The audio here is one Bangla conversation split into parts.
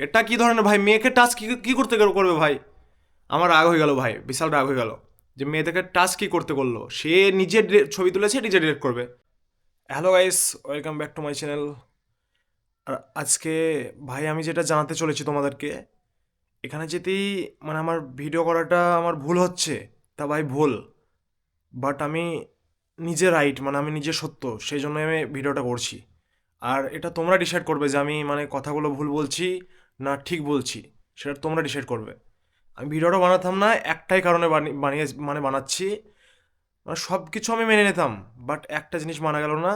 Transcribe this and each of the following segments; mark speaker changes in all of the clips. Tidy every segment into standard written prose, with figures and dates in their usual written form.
Speaker 1: এটা কি ধরনের ভাই, মেয়েকে টাচ কি কি করতে করবে ভাই? আমার রাগ হয়ে গেল ভাই, বিশাল রাগ হয়ে গেল যে মেয়েটাকে টাচ কি করতে করলো, সে নিজে ছবি তুলেছে, নিজে ডিলিট করবে। Hello guys, welcome back to my channel. আর আজকে ভাই আমি যেটা জানাতে চলেছি তোমাদেরকে, এখানে যদি মানে আমার ভিডিও করাটা আমার ভুল হচ্ছে, তা ভাই ভুল, বাট আমি নিজে রাইট, মানে আমি নিজে সত্য, সেই জন্য আমি ভিডিওটা করছি। আর এটা তোমরা ডিসাইড করবে যে আমি মানে কথাগুলো ভুল বলছি না ঠিক বলছি, সেটা তোমরা ডিসাইড করবে। আমি ভিডিওটা বানাতাম না একটাই কারণে বানিয়ে মানে বানাচ্ছি, মানে সব কিছু আমি মেনে নিতাম, বাট একটা জিনিস মানা গেল না,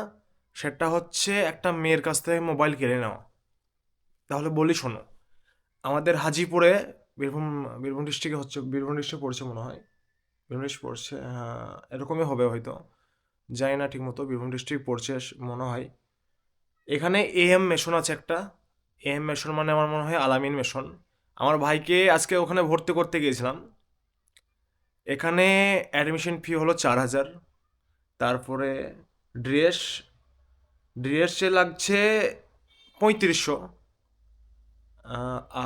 Speaker 1: সেটা হচ্ছে একটা মেয়ের কাছ থেকে মোবাইল কেড়ে নেওয়া। তাহলে বলি শোনো, আমাদের হাজিপুরে, বীরভূম, বীরভূম ডিস্ট্রিক্টে হচ্ছে, বীরভূম ডিস্ট্রিক্টে পড়ছে মনে হয়, বীরভূম ডিস্ট্রিক্ট পড়ছে, হ্যাঁ এরকমই হবে হয়তো, জানি না ঠিক মতো, বীরভূম ডিস্ট্রিক্ট পড়ছে মনে হয়। এখানে এএম মেশন আছে একটা, এএম মেশন মানে আমার মনে হয় আলামিন মেশন। আমার ভাইকে আজকে ওখানে ভর্তি করতে গিয়েছিলাম। এখানে অ্যাডমিশন ফি হলো 4,000। তারপরে ড্রেস, ড্রেসে লাগছে 3500।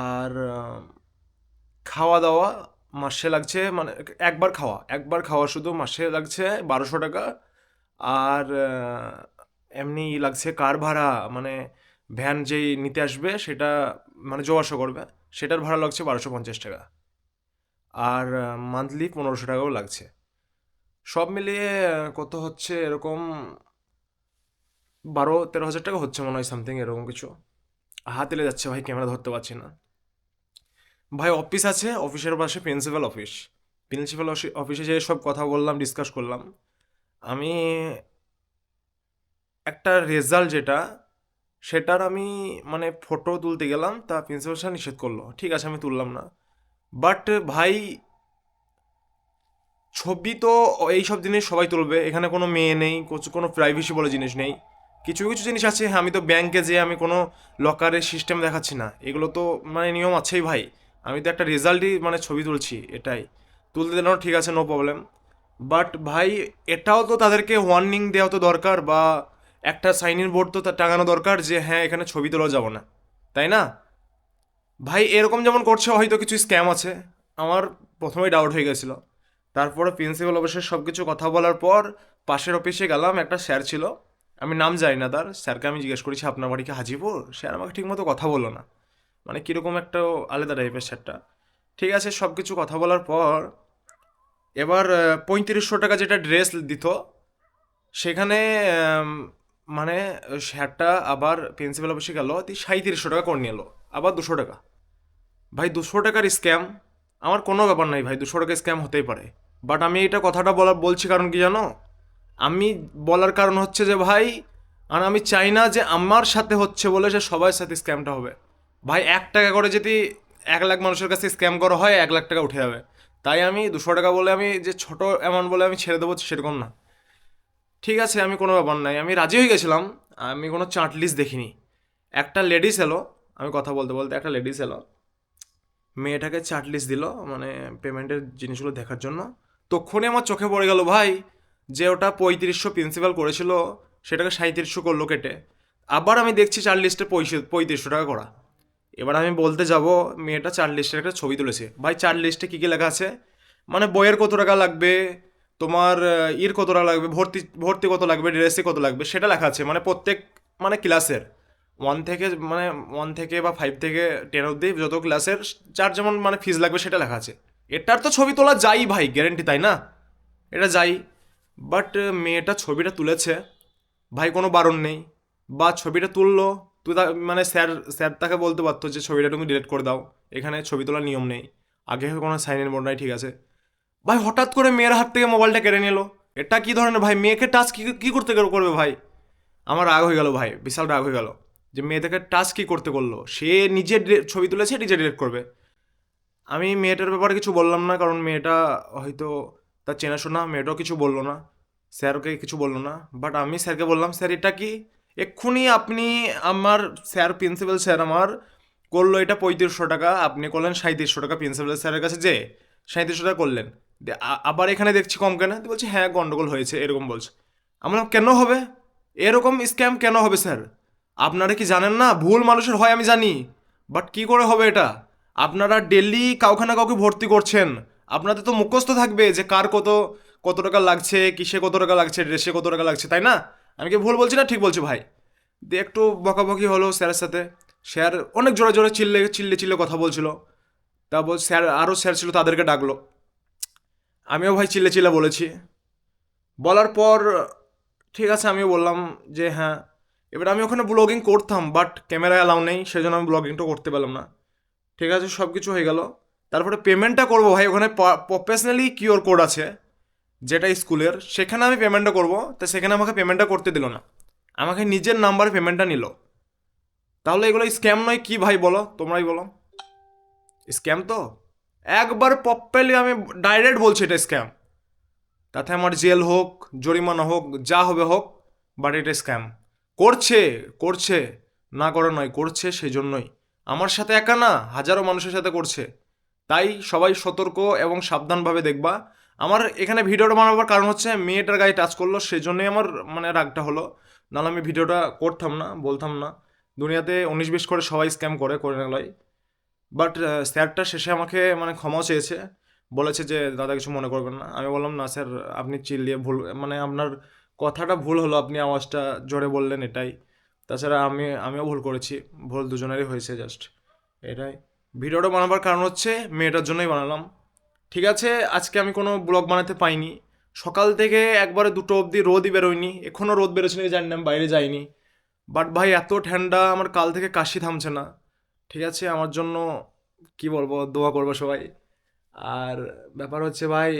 Speaker 1: আর খাওয়া দাওয়া মাসে লাগছে, মানে একবার খাওয়া শুধু মাসে লাগছে 1200 টাকা। আর এমনি লাগছে কার ভাড়া, মানে ভ্যান যেই নিতে আসবে সেটা, মানে যাওয়া আসা করবে, সেটার ভাড়া লাগছে 1250 টাকা। আর মান্থলি 1500 টাকাও লাগছে। সব মিলিয়ে কত হচ্ছে এরকম, 12-13 হাজার টাকা হচ্ছে মনে হয়, সামথিং এরকম কিছু। হাত এলে যাচ্ছে ভাই, ক্যামেরা ধরতে পারছি না ভাই। অফিস আছে, অফিসের পাশে প্রিন্সিপাল অফিস। প্রিন্সিপাল অফিসে যেয়ে সব কথা বললাম, ডিসকাস করলাম। আমি একটা রেজাল্ট যেটা, সেটার আমি মানে ফটো তুলতে গেলাম, তা প্রিন্সিপাল স্যার নিষেধ করলো, ঠিক আছে আমি তুললাম না। বাট ভাই, ছবি তো এইসব জিনিস সবাই তুলবে, এখানে কোনো মেয়ে নেই, কোনো প্রাইভেসি বলে জিনিস নেই। কিছু কিছু জিনিস আছে, হ্যাঁ আমি তো ব্যাংকে যেয়ে আমি কোনো লকারের সিস্টেম দেখাচ্ছি না, এগুলো তো মানে নিয়ম আছেই ভাই। আমি তো একটা রেজাল্টই মানে ছবি তুলছি, এটাই তুলতে দিলাম, ঠিক আছে নো প্রবলেম। বাট ভাই, এটাও তো তাদেরকে ওয়ার্নিং দেওয়া তো দরকার, বা একটা সাইন ইন বোর্ড তো টাঙানো দরকার যে হ্যাঁ এখানে ছবি তোলা যাবো না, তাই না? ভাই এরকম যেমন করছে, হয়তো কিছু স্ক্যাম আছে। আমার প্রথমেই ডাউট হয়ে গেছিলো। তারপরে প্রিন্সিপাল অবশ্যই সব কিছু কথা বলার পর পাশের অফিসে গেলাম, একটা স্যার ছিল, আমি নাম জানি না তার, স্যারকে আমি জিজ্ঞেস করেছি আপনার বাড়ি কি হাজিপুর? স্যার আমাকে ঠিকমতো কথা বললো না, মানে কীরকম একটা আলাদা টাইপের স্যারটা। ঠিক আছে, সব কিছু কথা বলার পর এবার 3500 টাকা যেটা ড্রেস দিত, সেখানে আম, মানে স্যারটা আবার প্রিন্সিপাল অফিসে গেল, 3700 টাকা করে নিয়ে এলো, আবার 200 টাকা। ভাই 200 টাকার স্ক্যাম, আমার কোনো ব্যাপার নাই ভাই, 200 টাকা স্ক্যাম হতেই পারে। বাট আমি এটা কথাটা বলছি কারণ কি জানো? আমি বলার কারণ হচ্ছে যে ভাই, আর আমি চাই না যে আমার সাথে হচ্ছে বলে যে সবার সাথে স্ক্যামটা হবে। ভাই 1 টাকা করে যদি 1 লাখ মানুষের কাছে স্ক্যাম করা হয়, 1 লাখ টাকা উঠে যাবে। তাই আমি 200 টাকা বলে আমি যে ছোট অ্যামাউন্ট বলে আমি ছেড়ে দেবো, সেরকম না। ঠিক আছে, আমি কোনো ব্যাপার নাই, আমি রাজি হয়ে গেছিলাম। আমি কোনো চার্ট লিস্ট দেখিনি। একটা লেডিস এলো, আমি কথা বলতে বলতে একটা লেডিস এলো, মেয়েটাকে চার্ট লিস্ট দিল, মানে পেমেন্টের জিনিসগুলো দেখার জন্য। তখনই আমার চোখে পড়ে গেল ভাই, যে ওটা 3500 প্রিন্সিপাল করেছিল, সেটাকে 3700 করলো কেটে। আবার আমি দেখছি চার্ট লিস্টে 3500 টাকা করা। এবার আমি বলতে যাব, মেয়েটা চার্ট লিস্টের একটা ছবি তুলেছে। ভাই চার্ট লিস্টে কী কী লেখা আছে, মানে বইয়ের কত টাকা লাগবে, তোমার ইর কত টাকা লাগবে, ভর্তি ভর্তি কত লাগবে, ড্রেসে কত লাগবে, সেটা লেখা আছে, মানে প্রত্যেক মানে ক্লাসের, ওয়ান থেকে মানে 1 থেকে বা 5 থেকে 10 অবধি যত ক্লাসের যার যেমন মানে ফিজ লাগবে সেটা লেখা আছে। এটার তো ছবি তোলা যাই ভাই, গ্যারেন্টি, তাই না? এটা যাই। বাট মেয়েটা ছবিটা তুলেছে, ভাই কোনো বারণ নেই, বা ছবিটা তুললো, মানে স্যার, স্যার তাকে বলতে পারতো যে ছবিটা তুমি ডিলিট করে দাও, এখানে ছবি তোলার নিয়ম নেই, আগে কোনো সাইন ইন বোর্ড নাই, ঠিক আছে। ভাই হঠাৎ করে মেয়ের হাত থেকে মোবাইলটা কেড়ে নিল, এটা কি ধরনের ভাই, মেয়েকে টাচ কি কি করতে করবে ভাই? আমার রাগ হয়ে গেল ভাই, বিশাল রাগ হয়ে গেল যে মেয়েটাকে টাচ কি করতে করলো, সে নিজে ছবি তুলেছে, নিজে ডিলিট করবে। আমি মেয়েটার ব্যাপারে কিছু বললাম না, কারণ মেয়েটা হয়তো তার চেনাশোনা, মেয়েটাও কিছু বললো না, স্যারকে কিছু বললো না। বাট আমি স্যারকে বললাম, স্যার এটা কি, এক্ষুনি আপনি আমার, স্যার প্রিন্সিপাল স্যার আমার করলো এটা 3500 টাকা, আপনি করলেন 3700 টাকা প্রিন্সিপাল স্যারের কাছে, যে 3700 টাকা করলেন, আবার এখানে দেখছি কম কেন, তো বলছে হ্যাঁ গন্ডগোল হয়েছে, এরকম বলছে। আমরা কেন হবে, এরকম স্ক্যাম কেন হবে স্যার? আপনারা কি জানেন না ভুল মানুষের হয়, আমি জানি, বাট কি করে হবে এটা? আপনারা ডেলি কাউকে না কাউকে ভর্তি করছেন, আপনাদের তো মুখস্থ থাকবে যে কার কত কত টাকা লাগছে, কিসে কত টাকা লাগছে, ড্রেসে কত টাকা লাগছে, তাই না? আমি কি ভুল বলছি না ঠিক বলছি ভাই? দিয়ে একটু বকাবকি হলো স্যারের সাথে। স্যার অনেক জোরে জোরে চিল্লে চিল্লে চিল্লে কথা বলছিল। তারপর স্যার, আরও স্যার ছিল, তাদেরকে ডাকলো। আমিও ভাই চিল্লে চিল্লে বলেছি। বলার পর ঠিক আছে, আমিও বললাম যে হ্যাঁ। এবার আমি ওখানে ব্লগিং করতাম, বাট ক্যামেরা অ্যালাউ নেই, সেজন্য আমি ব্লগিংটা করতে পারলাম না। ঠিক আছে, সব কিছু হয়ে গেল। তারপরে পেমেন্টটা করবো ভাই, ওখানে প্রফেশনালি কিউআর কোড আছে যেটা স্কুলের, সেখানে আমি পেমেন্টটা করবো। তা সেখানে আমাকে পেমেন্টটা করতে দিল না, আমাকে নিজের নাম্বারে পেমেন্টটা নিল। তাহলে এগুলো স্ক্যাম নয় কি ভাই, বলো তোমরাই বলো। স্ক্যাম তো একবার প্রপারলি আমি ডাইরেক্ট বলছি এটা স্ক্যাম। তাতে আমার জেল হোক, জরিমানা হোক, যা হবে হোক, বাট এটা স্ক্যাম। করছে, করছে, না করে নয়, করছে, সেই জন্যই। আমার সাথে একা না, হাজারো মানুষের সাথে করছে। তাই সবাই সতর্ক এবং সাবধানভাবে দেখবা। আমার এখানে ভিডিওটা বানাবার কারণ হচ্ছে মেয়েটার গায়ে টাচ করলো, সেই জন্যই আমার মানে রাগটা হলো। নাহলে আমি ভিডিওটা করতাম না, বলতাম না। দুনিয়াতে 19-20 করে সবাই স্ক্যাম করে, করে না লয়। বাট স্যারটা শেষে আমাকে মানে ক্ষমাও চেয়েছে, বলেছে যে দাদা কিছু মনে করবেন না। আমি বললাম না স্যার, আপনি চিল্লিয়ে ভুল, মানে আপনার কথাটা ভুল হলো, আপনি আওয়াজটা জোরে বললেন, এটাই। তাছাড়া আমিও ভুল করেছি, ভুল দুজনেরই হয়েছে, জাস্ট এটাই। ভিডিওটা বানাবার কারণ হচ্ছে মেয়েটার জন্যই বানালাম। ঠিক আছে, আজকে আমি কোনো ব্লগ বানাতে পাইনি। সকাল থেকে একবারে 2টো অবধি রোদই বেরোয়নি, এখনও রোদ বেরোচ্ছে নাকি জানি না, আমি বাইরে যাইনি। বাট ভাই এত ঠান্ডা, আমার কাল থেকে কাশি থামছে না। ঠিক আছে, আমার জন্য কি বলবো, দোয়া করবো সবাই। আর ব্যাপার হচ্ছে ভাই,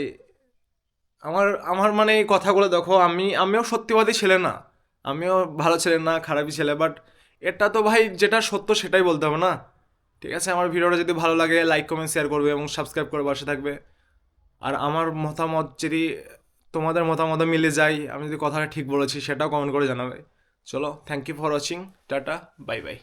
Speaker 1: আমার আমার মানে এই কথাগুলো দেখো, আমিও সত্যিবাদী ছেলে না, আমিও ভালো ছেলে না, খারাপই ছেলে, বাট এটা তো ভাই যেটা সত্য সেটাই বলতে হবে না? ঠিক আছে, আমার ভিডিওটা যদি ভালো লাগে লাইক কমেন্ট শেয়ার করবে এবং সাবস্ক্রাইব করে পাশে থাকবে। আর আমার মতামত যদি তোমাদের মতামত মিলে যায়, আমি যদি কথাটা ঠিক বলেছি সেটাও কমেন্ট করে জানাবে। চলো, thank you for watching, tata, bye by.